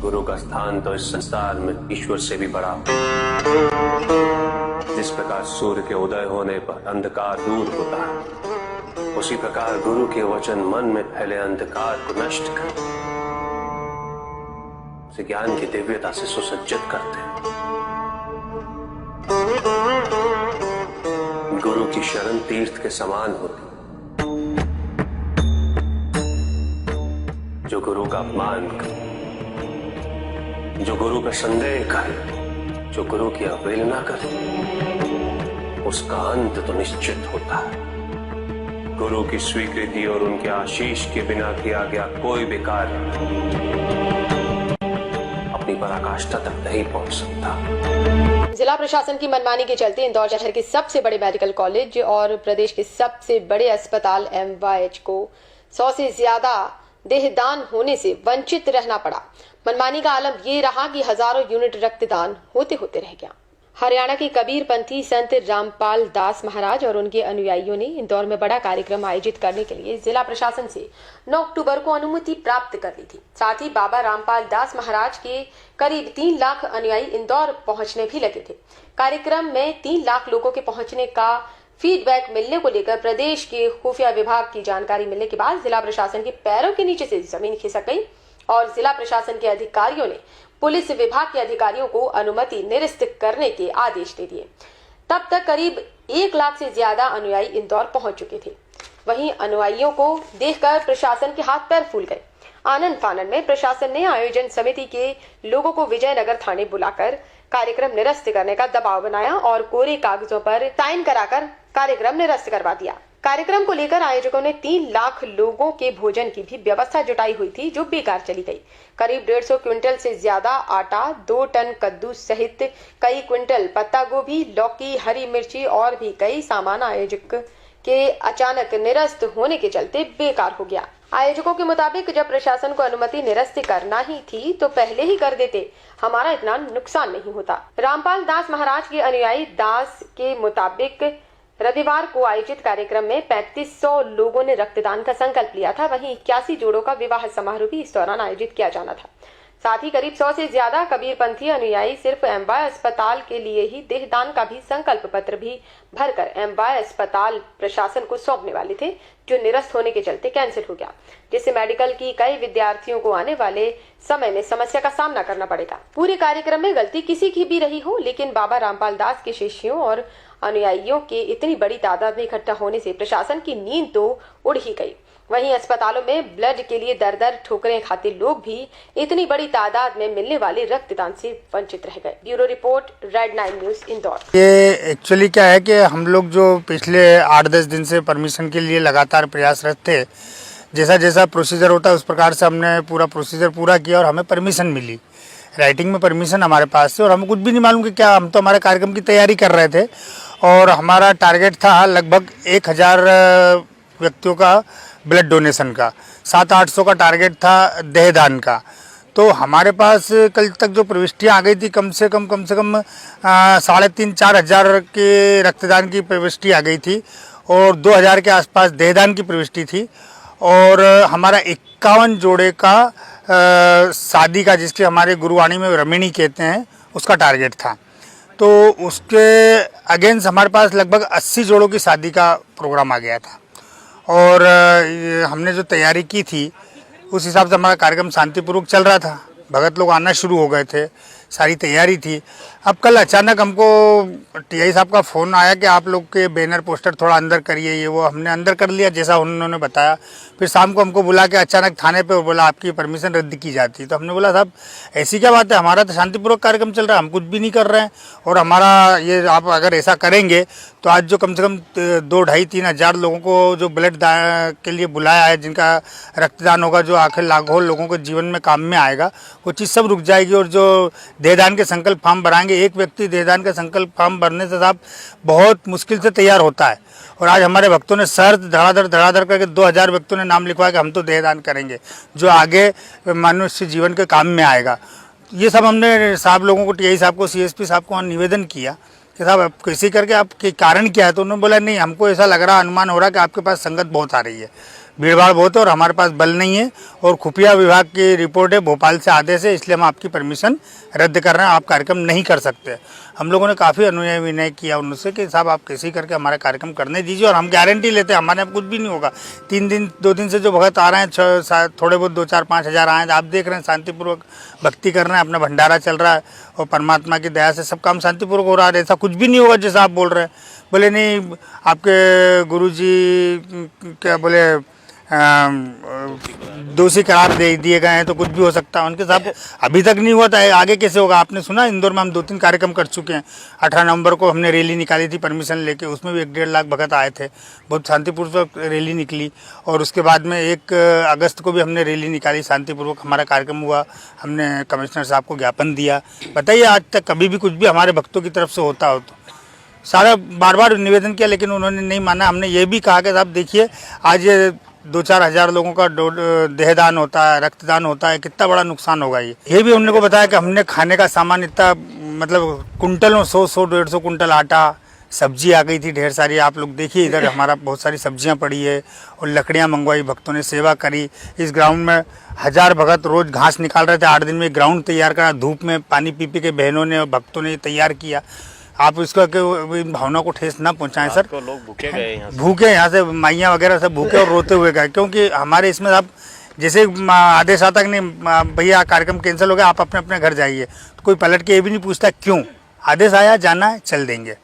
गुरु का स्थान तो इस संसार में ईश्वर से भी बड़ा। जिस प्रकार सूर्य के उदय होने पर अंधकार दूर होता है, उसी प्रकार गुरु के वचन मन में फैले अंधकार को नष्ट कर उसे ज्ञान की दिव्यता से सुसज्जित करते हैं। गुरु की शरण तीर्थ के समान होती। जो गुरु का अपमान करे, जो गुरु पर संदेह करे, जो गुरु की अवहेलना करे, उसका अंत तो निश्चित होता है। गुरु की स्वीकृति और उनके आशीष के बिना किया गया कोई भी कार्य अपनी पराकाष्ठा तक नहीं पहुंच सकता। जिला प्रशासन की मनमानी के चलते इंदौर शहर के सबसे बड़े मेडिकल कॉलेज और प्रदेश के सबसे बड़े अस्पताल MYH को 100 से ज्यादा देहदान होने से वंचित रहना पड़ा। मनमानी का आलम ये रहा कि हजारों यूनिट रक्तदान होते होते रह गया। हरियाणा के कबीरपंथी संत रामपाल दास महाराज और उनके अनुयायियों ने इंदौर में बड़ा कार्यक्रम आयोजित करने के लिए जिला प्रशासन से 9 अक्टूबर को अनुमति प्राप्त कर ली थी। साथ ही बाबा रामपाल दास महाराज के करीब 3 लाख अनुयायी इंदौर पहुंचने भी लगे थे। कार्यक्रम में 3 लाख लोगों के पहुंचने का फीडबैक मिलने को लेकर प्रदेश के खुफिया विभाग की जानकारी मिलने के बाद जिला प्रशासन के पैरों के नीचे से जमीन खिसक गई और जिला प्रशासन के अधिकारियों ने पुलिस विभाग के अधिकारियों को अनुमति निरस्त करने के आदेश दे दिए। तब तक करीब 1 लाख से ज्यादा अनुयायी इंदौर पहुंच चुके थे। वहीं अनुयायियों को देखकर प्रशासन के हाथ पैर फूल गए। आनंद फानन में प्रशासन ने आयोजन समिति के लोगों को विजयनगर थाने बुलाकर कार्यक्रम निरस्त करने का दबाव बनाया और कोरे कागजों पर साइन कराकर कार्यक्रम निरस्त करवा दिया। कार्यक्रम को लेकर आयोजकों ने 3 लाख लोगों के भोजन की भी व्यवस्था जुटाई हुई थी, जो बेकार चली गई। करीब 150 क्विंटल से ज्यादा आटा, 2 टन कद्दू सहित कई क्विंटल पत्ता गोभी, लौकी, हरी मिर्ची और भी कई सामान आयोजक के अचानक निरस्त होने के चलते बेकार हो गया। आयोजकों के मुताबिक जब प्रशासन को अनुमति निरस्त करना ही थी तो पहले ही कर देते, हमारा इतना नुकसान नहीं होता। रामपाल दास महाराज के अनुयायी दास के मुताबिक रविवार को आयोजित कार्यक्रम में 3500 लोगों ने रक्तदान का संकल्प लिया था। वहीं 81 जोड़ों का विवाह समारोह भी इस दौरान आयोजित किया जाना था। साथ ही करीब 100 से ज्यादा कबीरपंथी अनुयायी सिर्फ MY अस्पताल के लिए ही देहदान का भी संकल्प पत्र भी भरकर MY अस्पताल प्रशासन को सौंपने वाले थे, जो निरस्त होने के चलते कैंसिल हो गया, जिससे मेडिकल की कई विद्यार्थियों को आने वाले समय में समस्या का सामना करना पड़ेगा। पूरे कार्यक्रम में गलती किसी की भी रही हो, लेकिन बाबा रामपाल दास के शिष्यों और अनुयायियों के इतनी बड़ी तादाद में इकट्ठा होने से प्रशासन की नींद तो उड़ ही गई। वहीं अस्पतालों में ब्लड के लिए दर दर ठोकरें खाते लोग भी इतनी बड़ी तादाद में मिलने वाले रक्तदान से वंचित रह गए। Bureau report, red 9 news, Indore. ये एक्चुअली क्या है कि हम लोग जो पिछले 8-10 दिन से परमिशन के लिए लगातार प्रयासरत थे, जैसा जैसा प्रोसीजर होता है उस प्रकार से हमने पूरा प्रोसीजर पूरा किया और हमें परमिशन मिली। राइटिंग में परमिशन हमारे पास थी और हमें कुछ भी नहीं मालूम कि क्या, हम तो हमारे कार्यक्रम की तैयारी कर रहे थे और हमारा टारगेट था लगभग 1000 व्यक्तियों का ब्लड डोनेशन का, 700-800 का टारगेट था देहदान का। तो हमारे पास कल तक जो प्रविष्टियाँ आ गई थी कम से कम 3,500-4,500 हज़ार के रक्तदान की प्रविष्टि आ गई थी और 2000 के आसपास देहदान की प्रविष्टि थी और हमारा 51 जोड़े का शादी का, जिसके हमारे गुरुवाणी में रमिणी कहते हैं, उसका टारगेट था। तो उसके अगेंस्ट हमारे पास लगभग 80 जोड़ों की शादी का प्रोग्राम आ गया था और हमने जो तैयारी की थी उस हिसाब से हमारा कार्यक्रम शांतिपूर्वक चल रहा था। भगत लोग आना शुरू हो गए थे, सारी तैयारी थी। अब कल अचानक हमको TI साहब का फ़ोन आया कि आप लोग के बैनर पोस्टर थोड़ा अंदर करिए, ये वो। हमने अंदर कर लिया जैसा उन्होंने बताया। फिर शाम को हमको बुला के अचानक थाने पे बोला आपकी परमिशन रद्द की जाती। तो हमने बोला साहब ऐसी क्या बात है, हमारा तो शांतिपूर्वक कार्यक्रम चल रहा है, हम कुछ भी नहीं कर रहे हैं और हमारा ये आप अगर ऐसा करेंगे तो आज जो कम से कम 2-2,500-3 हज़ार लोगों को जो ब्लड के लिए बुलाया है, जिनका रक्तदान होगा, जो आखिर लाखों लोगों को जीवन में काम में आएगा, वो चीज़ सब रुक जाएगी। और जो देहदान के संकल्प फॉर्म भराएंगे, एक व्यक्ति देहदान का संकल्प फॉर्म भरने से साहब बहुत मुश्किल से तैयार होता है और आज हमारे भक्तों ने शर्त धड़ाधड़ करके 2000 व्यक्तियों ने नाम लिखवाया कि हम तो देहदान करेंगे, जो आगे मनुष्य जीवन के काम में आएगा। ये सब हमने साहब लोगों को, TI साहब को, CSP साहब को निवेदन किया कि साहब आप कैसे करके आपके कारण क्या है। तो उन्होंने बोला नहीं, हमको ऐसा लग रहा, अनुमान हो रहा कि आपके पास संगत बहुत आ रही है। भीड़ भाड़ बहुत है और हमारे पास बल नहीं है और खुफिया विभाग की रिपोर्ट है, भोपाल से आदेश है, इसलिए हम आपकी परमिशन रद्द कर रहे हैं, आप कार्यक्रम नहीं कर सकते। हम लोगों ने काफ़ी अनुनय विनय किया उनसे कि साहब आप कैसे करके हमारा कार्यक्रम करने दीजिए और हम गारंटी लेते हैं हमारे यहाँ कुछ भी नहीं होगा। 2 दिन से जो भगत आ रहे हैं, थोड़े बहुत 2-4-5 हज़ार आए हैं, आप देख रहे हैं शांतिपूर्वक भक्ति कर रहे हैं, अपना भंडारा चल रहा है और परमात्मा की दया से सब काम शांतिपूर्वक हो रहा है। ऐसा कुछ भी नहीं होगा जैसा आप बोल रहे हैं। बोले नहीं आपके गुरुजी क्या बोले दोषी करार दे दिए गए हैं तो कुछ भी हो सकता है। उनके साथ अभी तक नहीं हुआ था, आगे कैसे होगा? आपने सुना इंदौर में हम 2-3 कार्यक्रम कर चुके हैं। 18 नवंबर को हमने रैली निकाली थी परमिशन लेके, उसमें भी 1-1.5 लाख भगत आए थे, बहुत शांतिपूर्वक रैली निकली। और उसके बाद में 1 अगस्त को भी हमने रैली निकाली, शांतिपूर्वक हमारा कार्यक्रम हुआ, हमने कमिश्नर साहब को ज्ञापन दिया। बताइए आज तक कभी भी कुछ भी हमारे भक्तों की तरफ से होता हो तो सारा बार निवेदन किया लेकिन उन्होंने नहीं माना। हमने ये भी कहा कि साहब देखिए आज ये 2-4 हज़ार लोगों का देहदान होता है, रक्तदान होता है, कितना बड़ा नुकसान होगा। ये भी उन्होंने को बताया कि हमने खाने का सामान इतना मतलब कुंटलों 100-150 कुंटल आटा, सब्जी आ गई थी ढेर सारी। आप लोग देखिए इधर हमारा बहुत सारी सब्जियां पड़ी है और लकड़ियां मंगवाई, भक्तों ने सेवा करी। इस ग्राउंड में 1000 भगत रोज घास निकाल रहे थे। 8 दिन में ग्राउंड तैयार करा, धूप में पानी पी के बहनों ने और भक्तों ने तैयार किया। आप इसका भावना को ठेस ना पहुंचाएं सर। तो लोग भूखे गए यहाँ से माइयाँ वगैरह सब भूखे और रोते हुए गए, क्योंकि हमारे इसमें आप जैसे आदेश आता कि नहीं भैया कार्यक्रम कैंसिल हो गया, आप अपने अपने घर जाइए, तो कोई पलट के ये भी नहीं पूछता क्यों। आदेश आया, जाना है, चल देंगे।